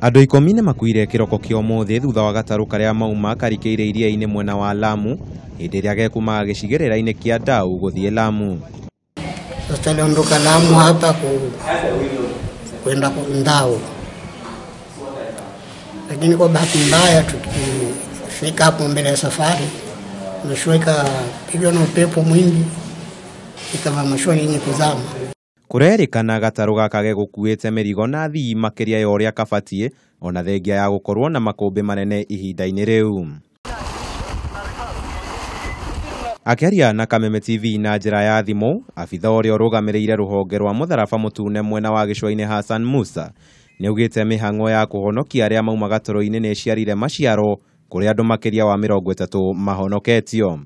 Andũ 10 makuire kiroko kĩa ũmũthĩ thutha wa gatarũ karĩa mauma karikĩire iria-inĩ mwena wa Lamu hĩndĩ ĩrĩa gekumaga gĩcigĩrĩra-inĩ kĩa Dau gũthiĩ Lamu. Tutaliondoka Lamu hapa kwenda Dau, lakini kwa bahati mbaya tukifika hapo mbele ya safari mashua pigwa na upepo mwingi ikawa mashua yenye kuzama. Kurerikana gatarũ gaka gegũkuĩte mĩrigo na athii makĩria ya ũrĩa kabatie ona thengia ya gũkorwo na makũmbĩ manene ihinda-inĩ rĩu. Akĩaria na Kameme TV na njĩra ya thimũ, abitha ũrĩa ũrũgamĩrĩire rũhonge rwa mũtharaba mũtune mwena wa gĩcũa-inĩ Hassan Musa nĩaugĩte mĩhang'o ya kũhonokia arĩa mauma gatarũ-inĩ nĩ ĩciarire maciaro kũrĩ andũ makĩria wa 30 mahonoketio.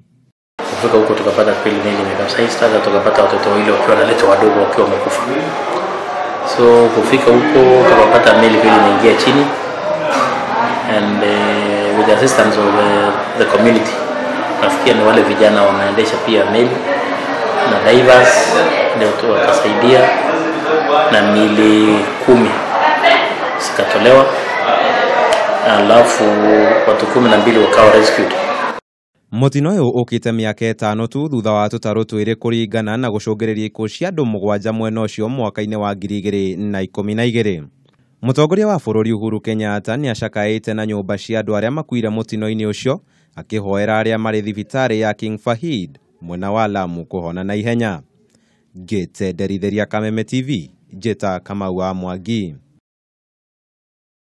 Kufika huko tukapata kweli meli imekapsize, na tukapata watoto wawili wakiwa wanaletwa wadogo wakiwa wamekufa. So kufika huko tukapata meli kweli imeingia chini, and with the assistance of the community, nafikia ni wale vijana wanaendesha pia meli na divers ndio wakasaidia, na mili 10 zikatolewa, alafu watu 12 wakawa rescued. Mutino ũyũ ũkĩte mĩaka 5 tu thutha wa tũtarũ twĩrĩ kũringana na gũcũngĩrĩria ikuũ cia andũ 7 mwena ũcio mwaka-inĩ wa 2012. Mũtongoria wa bũrũri Uhuru Kenyatta nĩacakaĩte na nyũmba cia andũ arĩa makuire mũtino-inĩ ũcio, akĩhoera arĩa marĩ thibitarĩ ya King Fahid mwena wa Lamu kũhona na ihenya. Ngĩtenderithĩria Kameme TV, njĩta Kamau wa Mwangi.